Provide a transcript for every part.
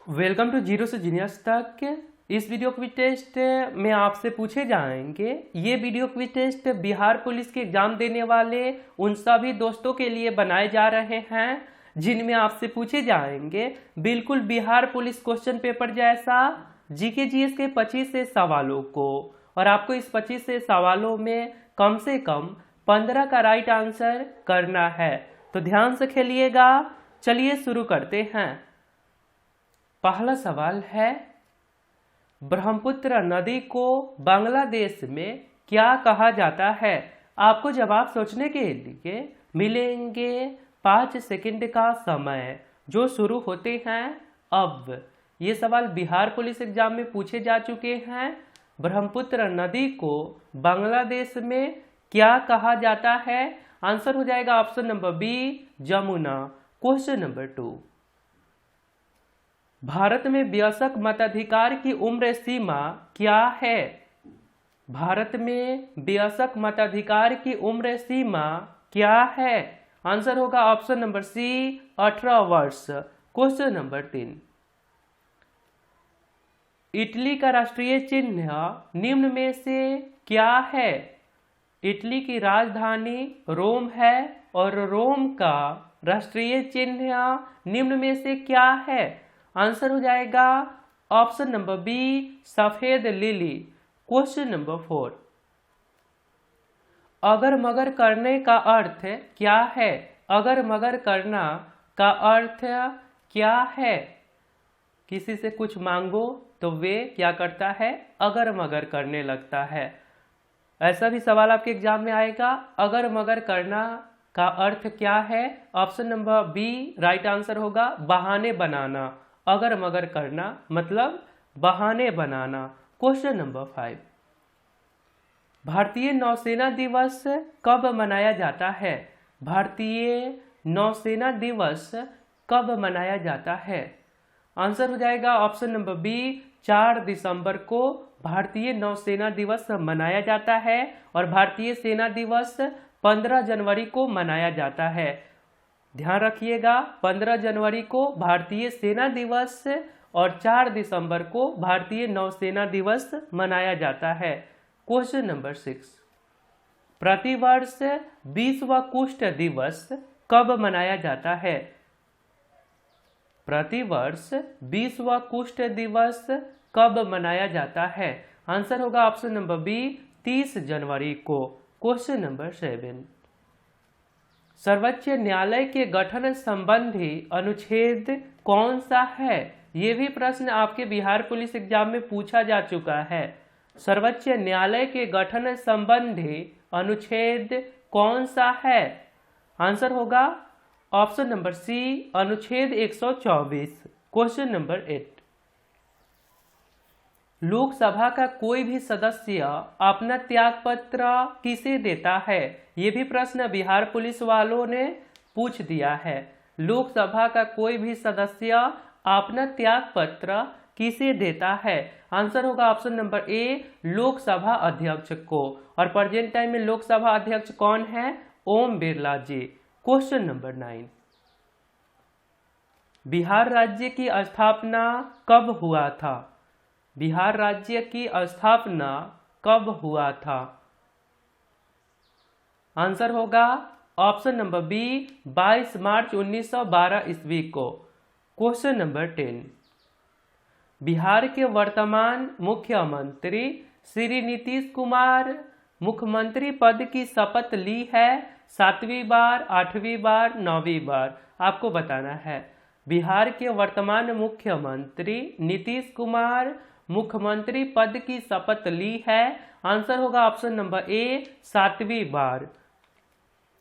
Welcome to zero से genius तक। इस वीडियो क्विज टेस्ट में आपसे पूछे जाएंगे। ये video quiz test Bihar police के एग्जाम देने वाले उन सभी दोस्तों के लिए बनाए जा रहे हैं जिनमें आपसे पूछे जाएंगे बिल्कुल बिहार पुलिस क्वेश्चन पेपर जैसा जीके जीएस के 25 से सवालों को, और आपको इस 25 से सवालों में से कम 15 का राइट आंसर करना है। तो ध्यान से खेलिएगा। चलिए शुरू करते हैं। पहला सवाल है, ब्रह्मपुत्र नदी को बांग्लादेश में क्या कहा जाता है? आपको जवाब सोचने के लिए मिलेंगे 5 सेकंड का समय जो शुरू होते हैं अब। ये सवाल बिहार पुलिस एग्जाम में पूछे जा चुके हैं। ब्रह्मपुत्र नदी को बांग्लादेश में क्या कहा जाता है? आंसर हो जाएगा option number B, Jamuna. Question number 2, Bharat में वयस्क मताधिकार की उम्र सीमा क्या है? भारत में वयस्क मताधिकार की उम्र सीमा क्या है? आंसर होगा ऑप्शन नंबर सी, 18 वर्ष। क्वेश्चन नंबर 3, इटली का राष्ट्रीय चिन्ह निम्न में से क्या है? इटली की राजधानी रोम है और रोम का राष्ट्रीय चिन्ह निम्न में से क्या है? आंसर हो जाएगा ऑप्शन नंबर बी, सफेद लिली। क्वेश्चन नंबर 4, अगर मगर करने का अर्थ क्या है? अगर मगर करना का अर्थ क्या है? किसी से कुछ मांगो तो वे क्या करता है? अगर मगर करने लगता है। ऐसा भी सवाल आपके एग्जाम में आएगा। अगर मगर करना का अर्थ क्या है? Option number B right answer होगा, बहाने बनाना। अगर मगर करना मतलब बहाने बनाना। क्वेश्चन नंबर 5, भारतीय नौसेना दिवस कब मनाया जाता है? भारतीय नौसेना दिवस कब मनाया जाता है? आंसर हो जाएगा ऑप्शन नंबर बी, 4 दिसंबर को भारतीय नौसेना दिवस मनाया जाता है और भारतीय सेना दिवस 15 जनवरी को मनाया जाता है। ध्यान रखिएगा, 15 जनवरी को भारतीय सेना दिवस और 4 दिसंबर को भारतीय नौसेना दिवस मनाया जाता है। क्वेश्चन नंबर 6, प्रतिवर्ष विश्व कुष्ठ दिवस कब मनाया जाता है? प्रतिवर्ष विश्व कुष्ठ दिवस कब मनाया जाता है? आंसर होगा ऑप्शन नंबर बी, 30 जनवरी को। क्वेश्चन नंबर 7, सर्वोच्च न्यायालय के गठन संबंधी अनुच्छेद कौन सा है? ये भी प्रश्न आपके बिहार पुलिस एग्जाम में पूछा जा चुका है। सर्वोच्च न्यायालय के गठन संबंधी अनुच्छेद कौन सा है? आंसर होगा ऑप्शन नंबर सी, अनुच्छेद 124। क्वेश्चन नंबर 8, लोकसभा का कोई भी सदस्य अपना त्यागपत्र किसे देता है? ये भी प्रश्न बिहार पुलिस वालों ने पूछ दिया है। लोकसभा का कोई भी सदस्य अपना त्यागपत्र किसे देता है? आंसर होगा ऑप्शन नंबर ए, लोकसभा अध्यक्ष को। और प्रेजेंट टाइम में लोकसभा अध्यक्ष कौन है? ओम बिरला जी। क्वेश्चन नंबर 9, बिहार राज्य की स्थापना कब हुआ था? बिहार राज्य की स्थापना कब हुआ था? आंसर होगा ऑप्शन नंबर बी, 22 मार्च 1912 ईस्वी को। क्वेश्चन नंबर 10, बिहार के वर्तमान मुख्यमंत्री श्री नीतीश कुमार मुख्यमंत्री पद की शपथ ली है 7वीं बार, 8वीं बार, 9वीं बार? आपको बताना है। बिहार के वर्तमान मुख्यमंत्री नीतीश कुमार मुख्यमंत्री पद की शपथ ली है। आंसर होगा ऑप्शन नंबर ए, 7वीं बार।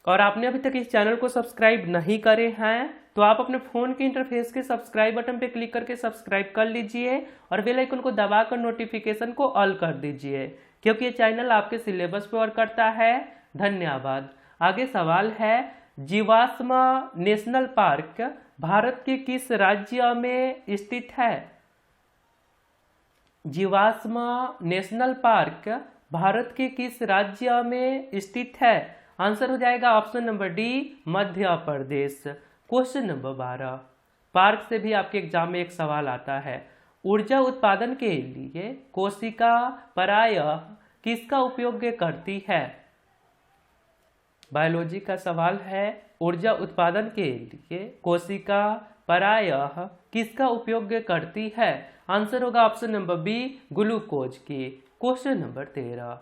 और आपने अभी तक इस चैनल को सब्सक्राइब नहीं करे हैं तो आप अपने फोन के इंटरफेस के सब्सक्राइब बटन पे क्लिक करके सब्सक्राइब कर लीजिए और बेल आइकन को दबाकर नोटिफिकेशन को ऑल कर दीजिए, क्योंकि ये चैनल आपके सिलेबस पे वर्क करता है। धन्यवाद। आगे सवाल है, जीवाश्म नेशनल पार्क भारत के किस राज्य में स्थित है? जीवाश्म नेशनल पार्क भारत के किस राज्य में स्थित है? आंसर हो जाएगा option number D, Madhya Pradesh. Question number 12, park से भी आपके एग्जाम में एक सवाल आता है। ऊर्जा उत्पादन के लिए कोशिका प्रायः किसका उपयोग करती है? बायोलॉजी का सवाल है। ऊर्जा उत्पादन के लिए कोशिका प्रायः किसका उपयोग करती है? आंसर होगा ऑप्शन नंबर बी, ग्लूकोज की। क्वेश्चन नंबर 13,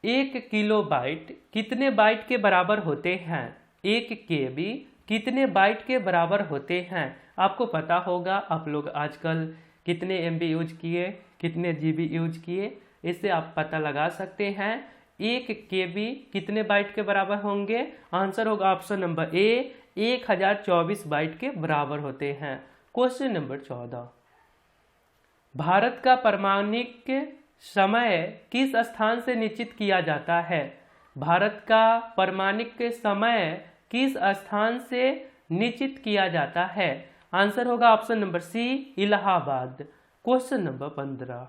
1 किलोबाइट कितने बाइट के बराबर होते हैं? 1 केबी कितने बाइट के बराबर होते हैं? आपको पता होगा, आप लोग आजकल कितने एमबी यूज किए, कितने जीबी यूज किए, इससे आप पता लगा सकते हैं। 1 केबी कितने बाइट के बराबर होंगे? आंसर होगा ऑप्शन नंबर ए, 1024 बाइट के बराबर होते हैं। क्वेश्चन नंबर 14, भारत का परमाणिक समय किस स्थान से निश्चित किया जाता है? भारत का परमाणिक समय किस स्थान से निश्चित किया जाता है? आंसर होगा option number C, Allahabad. Question number 15,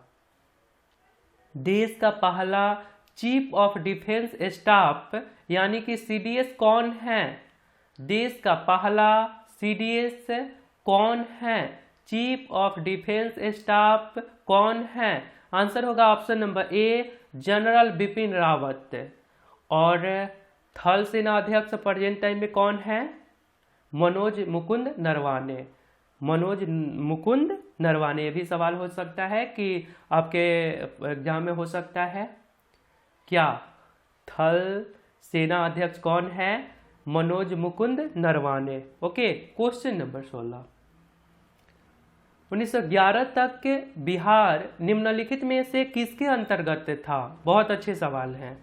देश का पहला चीफ ऑफ डिफेंस स्टाफ यानी कि सीडीएस कौन है? देश का पहला सीडीएस कौन है? चीफ ऑफ डिफेंस स्टाफ कौन है? आंसर होगा option number A, general Bipin Rawat. और थल सेना अध्यक्ष प्रेजेंट टाइम में कौन है? मनोज मुकुंद नरवाने। मनोज मुकुंद नरवाने। ये भी सवाल हो सकता है कि आपके एग्जाम में हो सकता है। क्या थल सेना अध्यक्ष कौन है? Manoj Mukund Naravane. Okay. Question number 16, 1911 तक बिहार निम्नलिखित में से किसके अंतर्गत था? बहुत अच्छे सवाल हैं।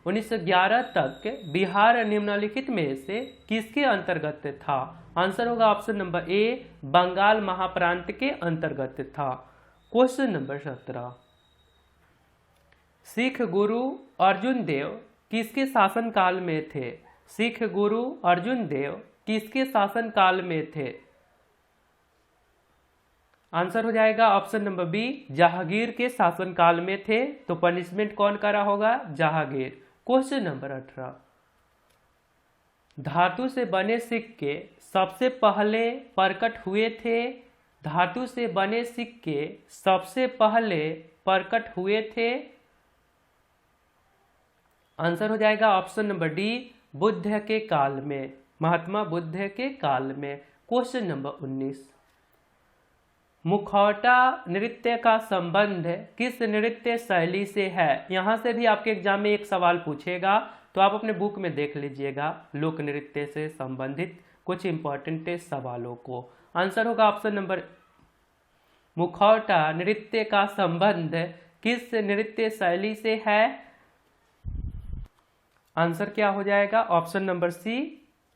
1911 तक बिहार निम्नलिखित में से किसके अंतर्गत था? आंसर होगा ऑप्शन नंबर ए, बंगाल महाप्रांत के अंतर्गत था। क्वेश्चन नंबर 17, सिख गुरु अर्जुन देव किसके शासन काल में थे? सिख गुरु अर्जुन देव किसके शासन काल में थे? आंसर हो जाएगा ऑप्शन नंबर बी, जहांगीर के शासन काल में थे। तो पनिशमेंट कौन करा होगा? जहांगीर। क्वेश्चन नंबर 18, धातु से बने सिक्के सबसे पहले प्रकट हुए थे? धातु से बने सिक्के सबसे पहले प्रकट हुए थे? आंसर हो जाएगा ऑप्शन नंबर डी, बुद्ध के काल में, महात्मा बुद्ध के काल में। क्वेश्चन नंबर 19, मुखौटा नृत्य का संबंध किस नृत्य शैली से है? यहाँ से भी आपके एग्जाम में एक सवाल पूछेगा, तो आप अपने बुक में देख लीजिएगा लोक नृत्य से संबंधित कुछ इंपॉर्टेंट सवालों को। आंसर होगा ऑप्शन नंबर, मुखौटा नृत्य का संबंध किस नृत्य शैली से है? आंसर क्या हो जाएगा? Option number C,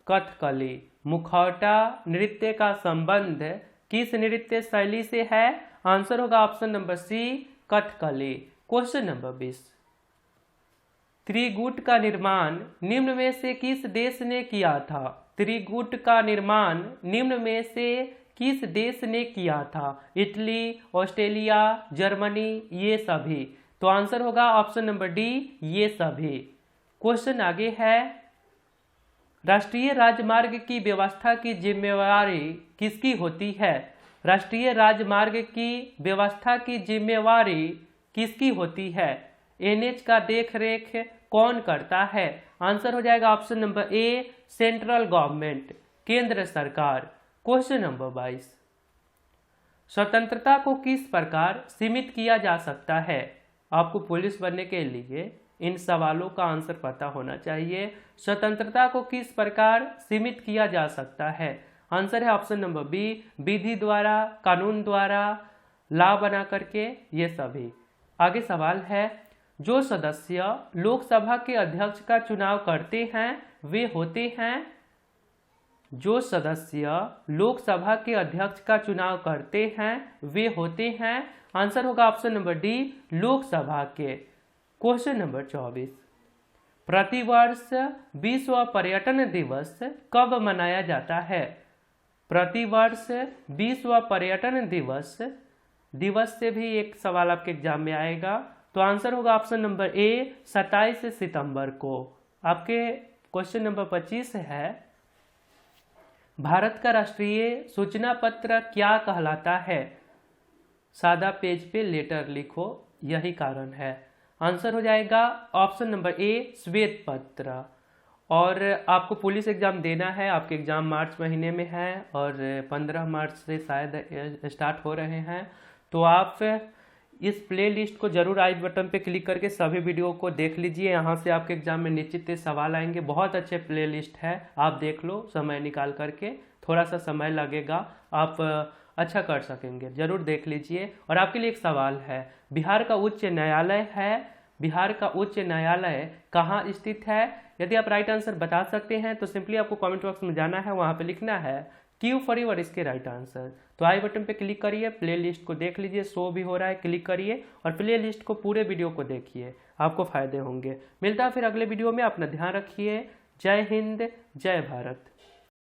Kathakali. मुखौटा नृत्य का संबंध किस नृत्य शैली से है? आंसर होगा option number C, Kathakali. Question number 20, त्रिगुट का निर्माण निम्न में से किस देश ने किया था? त्रिगुट का निर्माण निम्न में से किस देश ने किया था? इटली, ऑस्ट्रेलिया, जर्मनी, ये सभी। तो आंसर होगा ऑप्शन नंबर डी, ये सभी। क्वेश्चन आगे है, राष्ट्रीय राजमार्ग की व्यवस्था की जिम्मेवारी किसकी होती है? राष्ट्रीय राजमार्ग की व्यवस्था की जिम्मेवारी किसकी होती है? एनएच का देखरेख कौन करता है? आंसर हो जाएगा option number A, central government, केंद्र सरकार। क्वेश्चन नंबर 22, स्वतंत्रता को किस प्रकार सीमित किया जा सकता है? आपको पुलिस बनने के लिए इन सवालों का आंसर पता होना चाहिए। स्वतंत्रता को किस प्रकार सीमित किया जा सकता है? आंसर है ऑप्शन नंबर बी, विधि द्वारा, कानून द्वारा, लॉ बना करके, ये सभी। आगे सवाल है, जो सदस्य लोकसभा के अध्यक्ष का चुनाव करते हैं वे होते हैं? जो सदस्य लोकसभा के अध्यक्ष का चुनाव करते हैं वे होते हैं? आंसर होगा ऑप्शन नंबर डी, लोकसभा के। क्वेश्चन नंबर 24, प्रतिवर्ष विश्व पर्यटन दिवस कब मनाया जाता है? प्रतिवर्ष विश्व पर्यटन दिवस से भी एक सवाल आपके एग्जाम में आएगा। तो आंसर होगा ऑप्शन नंबर ए, 27 सितंबर को। आपके क्वेश्चन नंबर 25 है, भारत का राष्ट्रीय सूचना पत्र क्या कहलाता है? सादा पेज पे लेटर लिखो, यही कारण है। आंसर हो जाएगा ऑप्शन नंबर ए, श्वेत पत्र। और आपको पुलिस एग्ज़ाम देना है, आपके एग्ज़ाम मार्च महीने में है और 15 मार्च से शायद स्टार्ट हो रहे हैं। तो आप इस प्ले लिस्ट को जरूर आई बटन पे क्लिक करके सभी वीडियो को देख लीजिए। यहाँ से आपके एग्जाम में निश्चित ही सवाल आएंगे। बहुत अच्छे प्ले लिस्ट है, आप देख लो समय निकाल करके। थोड़ा सा समय लगेगा, आप अच्छा कर सकेंगे, जरूर देख लीजिए। और आपके लिए एक सवाल है, बिहार का उच्च न्यायालय कहाँ स्थित है? यदि आप राइट आंसर बता सकते हैं तो सिंपली आपको कमेंट बॉक्स में जाना है, वहाँ पे लिखना है क्यू फॉर यूर इसके राइट आंसर। तो आई बटन पे क्लिक करिए, प्ले लिस्ट को देख लीजिए, शो भी हो रहा है, क्लिक करिए और प्ले लिस्ट को पूरे वीडियो को देखिए, आपको फायदे होंगे। मिलता है फिर अगले वीडियो में, अपना ध्यान रखिए। जय हिंद, जय भारत।